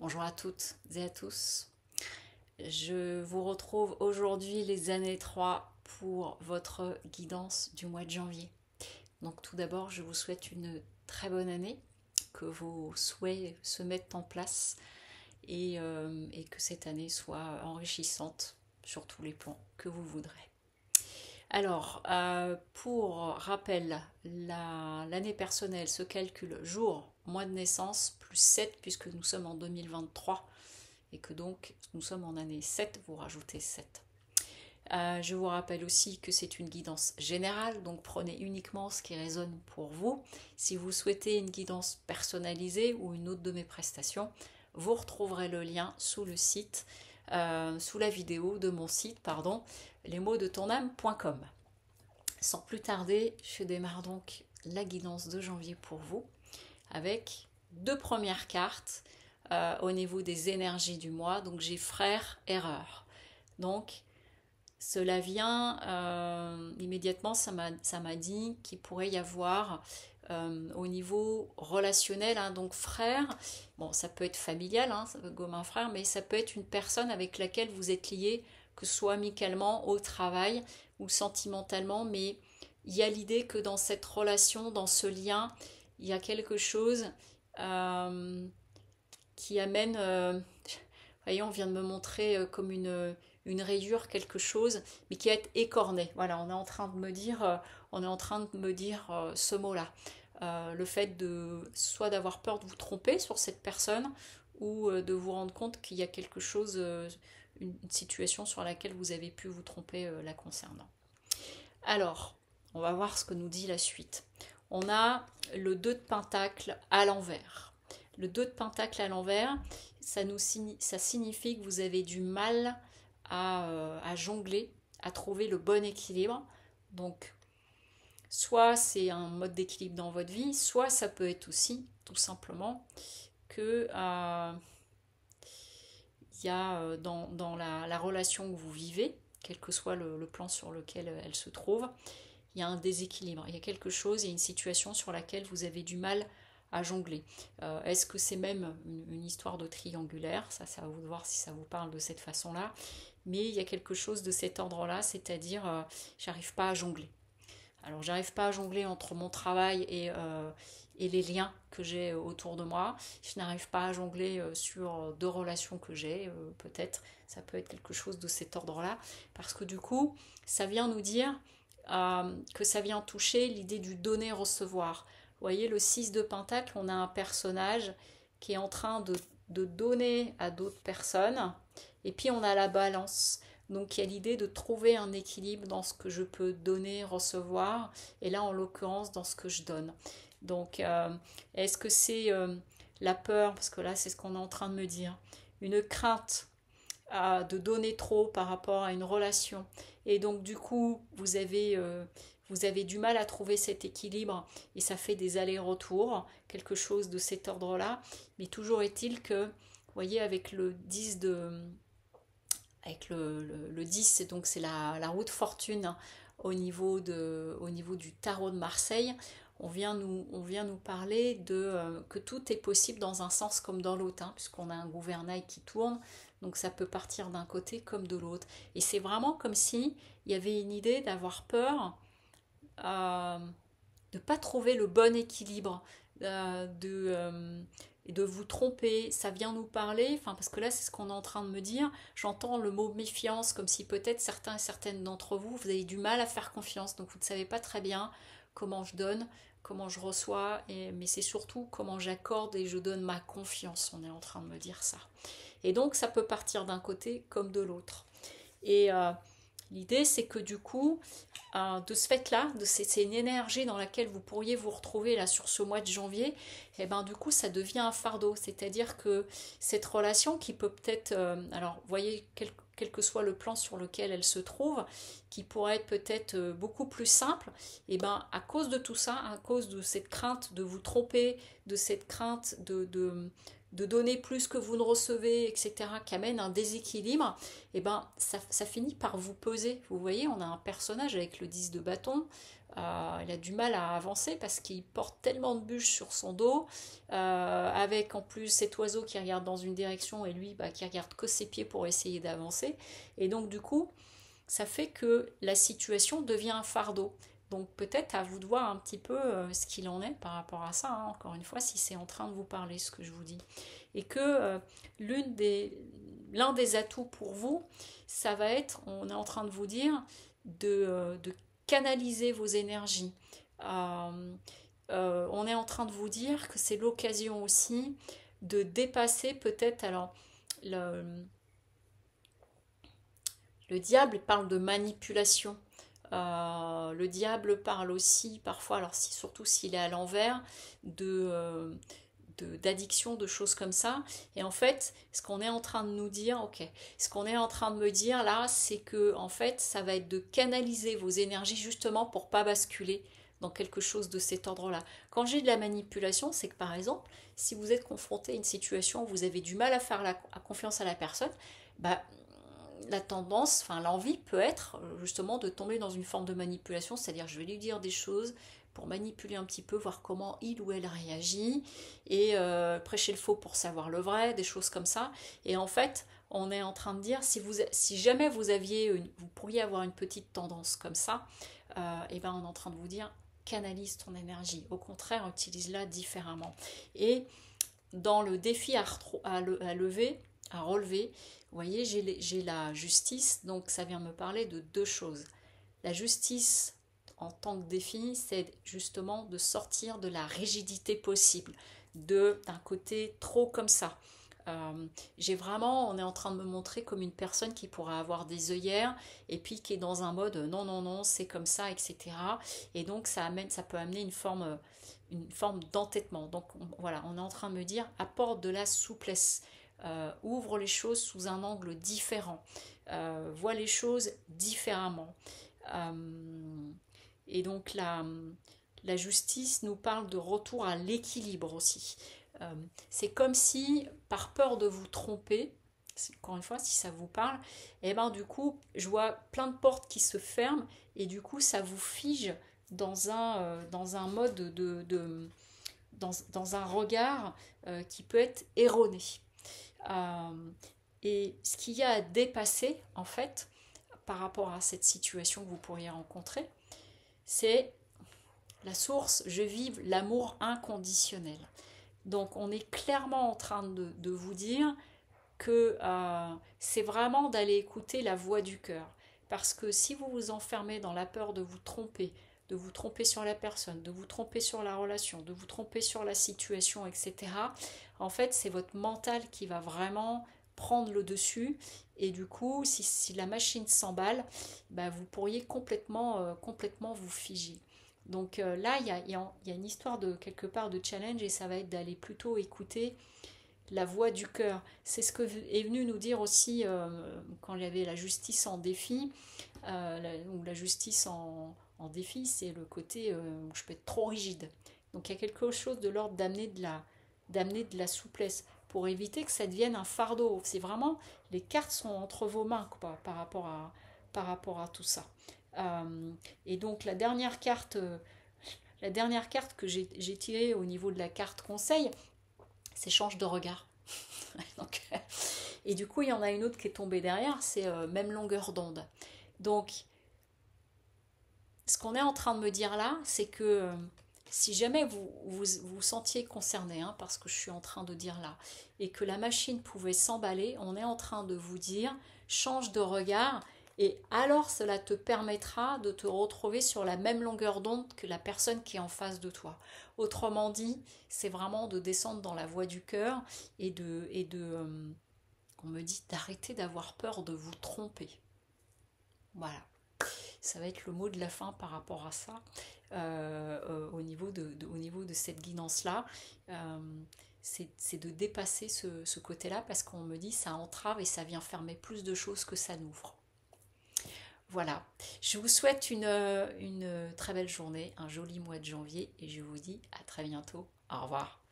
Bonjour à toutes et à tous. Je vous retrouve aujourd'hui les années 3 pour votre guidance du mois de janvier. Donc tout d'abord, je vous souhaite une très bonne année, que vos souhaits se mettent en place et que cette année soit enrichissante sur tous les plans que vous voudrez. Alors, pour rappel, l'année personnelle se calcule jour, mois de naissance, plus 7 puisque nous sommes en 2023 et que donc nous sommes en année 7, vous rajoutez 7. Je vous rappelle aussi que c'est une guidance générale, donc prenez uniquement ce qui résonne pour vous. Si vous souhaitez une guidance personnalisée ou une autre de mes prestations, vous retrouverez le lien sous le site, sous la vidéo de mon site, pardon, lesmotsdetonâme.com. Sans plus tarder, je démarre donc la guidance de janvier pour vous avec deux premières cartes au niveau des énergies du mois. Donc j'ai frère, erreur. Donc cela vient immédiatement, ça m'a dit qu'il pourrait y avoir au niveau relationnel, hein, donc frère, bon ça peut être familial, hein, comme un frère, mais ça peut être une personne avec laquelle vous êtes lié, que ce soit amicalement, au travail ou sentimentalement, mais il y a l'idée que dans cette relation, dans ce lien, il y a quelque chose euh, qui amène, voyez, on vient de me montrer comme une rayure, quelque chose, mais qui est écorné. Voilà, on est en train de me dire, ce mot-là. Le fait de soit d'avoir peur de vous tromper sur cette personne ou de vous rendre compte qu'il y a quelque chose, une situation sur laquelle vous avez pu vous tromper la concernant. Alors, on va voir ce que nous dit la suite. On a le 2 de Pentacle à l'envers. Le 2 de Pentacle à l'envers, ça signifie que vous avez du mal à jongler, à trouver le bon équilibre. Donc, soit c'est un mode d'équilibre dans votre vie, soit ça peut être aussi, tout simplement, que il y a dans la relation que vous vivez, quel que soit le plan sur lequel elle se trouve, il y a un déséquilibre, il y a quelque chose, il y a une situation sur laquelle vous avez du mal à jongler. Est-ce que c'est même une histoire de triangulaire? Ça, c'est à vous de voir si ça vous parle de cette façon-là. Mais il y a quelque chose de cet ordre-là, c'est-à-dire j'arrive pas à jongler. Alors j'arrive pas à jongler entre mon travail et les liens que j'ai autour de moi. Je n'arrive pas à jongler sur deux relations que j'ai, peut-être. Ça peut être quelque chose de cet ordre-là. Parce que du coup, ça vient nous dire que ça vient toucher l'idée du donner-recevoir. Vous voyez, le 6 de Pentacle, on a un personnage qui est en train de donner à d'autres personnes. Et puis on a la balance. Donc il y a l'idée de trouver un équilibre dans ce que je peux donner, recevoir, et là en l'occurrence dans ce que je donne. Donc est-ce que c'est la peur, parce que là c'est ce qu'on est en train de me dire, une crainte de donner trop par rapport à une relation, et donc du coup vous avez du mal à trouver cet équilibre et ça fait des allers-retours, quelque chose de cet ordre-là, mais toujours est-il que, vous voyez, avec le 10 avec le 10, donc c'est la roue de fortune, hein, au niveau du tarot de Marseille, on vient nous parler de que tout est possible dans un sens comme dans l'autre, hein, puisqu'on a un gouvernail qui tourne, donc ça peut partir d'un côté comme de l'autre. Et c'est vraiment comme si il y avait une idée d'avoir peur euh, de ne pas trouver le bon équilibre, de vous tromper, ça vient nous parler, enfin parce que là c'est ce qu'on est en train de me dire, j'entends le mot méfiance comme si peut-être certains et certaines d'entre vous, vous avez du mal à faire confiance, donc vous ne savez pas très bien comment je donne, comment je reçois, mais c'est surtout comment j'accorde et je donne ma confiance, on est en train de me dire ça. Et donc ça peut partir d'un côté comme de l'autre. Et l'idée, c'est que du coup, de ce fait-là, c'est une énergie dans laquelle vous pourriez vous retrouver là sur ce mois de janvier, et ben du coup, ça devient un fardeau. C'est-à-dire que cette relation qui peut peut-être, alors, vous voyez, quel que soit le plan sur lequel elle se trouve, qui pourrait être peut-être beaucoup plus simple, et ben à cause de tout ça, à cause de cette crainte de vous tromper, de cette crainte de donner plus que vous ne recevez, etc., qui amène un déséquilibre, et ben ça finit par vous peser. Vous voyez, on a un personnage avec le 10 de bâton, il a du mal à avancer parce qu'il porte tellement de bûches sur son dos, avec en plus cet oiseau qui regarde dans une direction et lui qui regarde que ses pieds pour essayer d'avancer. Et donc du coup, ça fait que la situation devient un fardeau. Donc peut-être à vous de voir un petit peu ce qu'il en est par rapport à ça, hein, encore une fois, si c'est en train de vous parler ce que je vous dis. Et que l'un des atouts pour vous, ça va être, on est en train de vous dire, de canaliser vos énergies. Euh, on est en train de vous dire que c'est l'occasion aussi de dépasser peut-être, alors le, le diable parle de manipulation. Le diable parle aussi parfois, alors surtout s'il est à l'envers, d'addiction, de choses comme ça. Et en fait, ce qu'on est en train de nous dire, ok, ce qu'on est en train de me dire là, c'est que en fait, ça va être de canaliser vos énergies justement pour pas basculer dans quelque chose de cet ordre-là. Quand j'ai de la manipulation, c'est que par exemple, si vous êtes confronté à une situation où vous avez du mal à faire confiance à la personne, bah, la tendance, enfin l'envie peut être justement de tomber dans une forme de manipulation, c'est-à-dire je vais lui dire des choses pour manipuler un petit peu, voir comment il ou elle réagit, et prêcher le faux pour savoir le vrai, des choses comme ça. Et en fait, on est en train de dire, si jamais vous pourriez avoir une petite tendance comme ça, et ben on est en train de vous dire, canalise ton énergie. Au contraire, utilise-la différemment. Et dans le défi à lever, à relever, vous voyez, j'ai la justice, donc ça vient me parler de deux choses. La justice en tant que défi, c'est justement de sortir de la rigidité possible, d'un côté trop comme ça. J'ai vraiment, on est en train de me montrer comme une personne qui pourra avoir des œillères et puis qui est dans un mode non, non, non, c'est comme ça, etc. Et donc ça peut amener une forme d'entêtement. Donc voilà, on est en train de me dire apporte de la souplesse, ouvre les choses sous un angle différent, vois les choses différemment. Et donc la justice nous parle de retour à l'équilibre aussi. C'est comme si, par peur de vous tromper, encore une fois, si ça vous parle, et ben du coup, je vois plein de portes qui se ferment et du coup, ça vous fige dans un mode dans un regard qui peut être erroné. Et ce qu'il y a à dépasser, en fait, par rapport à cette situation que vous pourriez rencontrer, c'est la source, je vive l'amour inconditionnel. Donc on est clairement en train de vous dire que c'est vraiment d'aller écouter la voix du cœur. Parce que si vous vous enfermez dans la peur de vous tromper sur la personne, de vous tromper sur la relation, de vous tromper sur la situation, etc., en fait c'est votre mental qui va vraiment prendre le dessus. Et du coup, si la machine s'emballe, bah, vous pourriez complètement vous figer. Donc là, il y a une histoire de quelque part de challenge et ça va être d'aller plutôt écouter la voix du cœur. C'est ce que est venu nous dire aussi quand il y avait la justice en défi, ou la justice en défi, c'est le côté où je peux être trop rigide. Donc il y a quelque chose de l'ordre d'amener de la souplesse pour éviter que ça devienne un fardeau. C'est vraiment, les cartes sont entre vos mains quoi, par rapport à tout ça. Et donc la dernière carte que j'ai tirée au niveau de la carte conseil, c'est change de regard. Donc, et du coup, il y en a une autre qui est tombée derrière, c'est même longueur d'onde. Donc, ce qu'on est en train de me dire là, c'est que si jamais vous sentiez concerné par ce que je suis en train de dire là, et que la machine pouvait s'emballer, on est en train de vous dire, change de regard, et alors cela te permettra de te retrouver sur la même longueur d'onde que la personne qui est en face de toi. Autrement dit, c'est vraiment de descendre dans la voie du cœur on me dit d'arrêter d'avoir peur de vous tromper. Voilà. Ça va être le mot de la fin par rapport à ça, au niveau de cette guidance-là. C'est de dépasser ce côté-là parce qu'on me dit ça entrave et ça vient fermer plus de choses que ça n'ouvre. Voilà, je vous souhaite une très belle journée, un joli mois de janvier et je vous dis à très bientôt. Au revoir.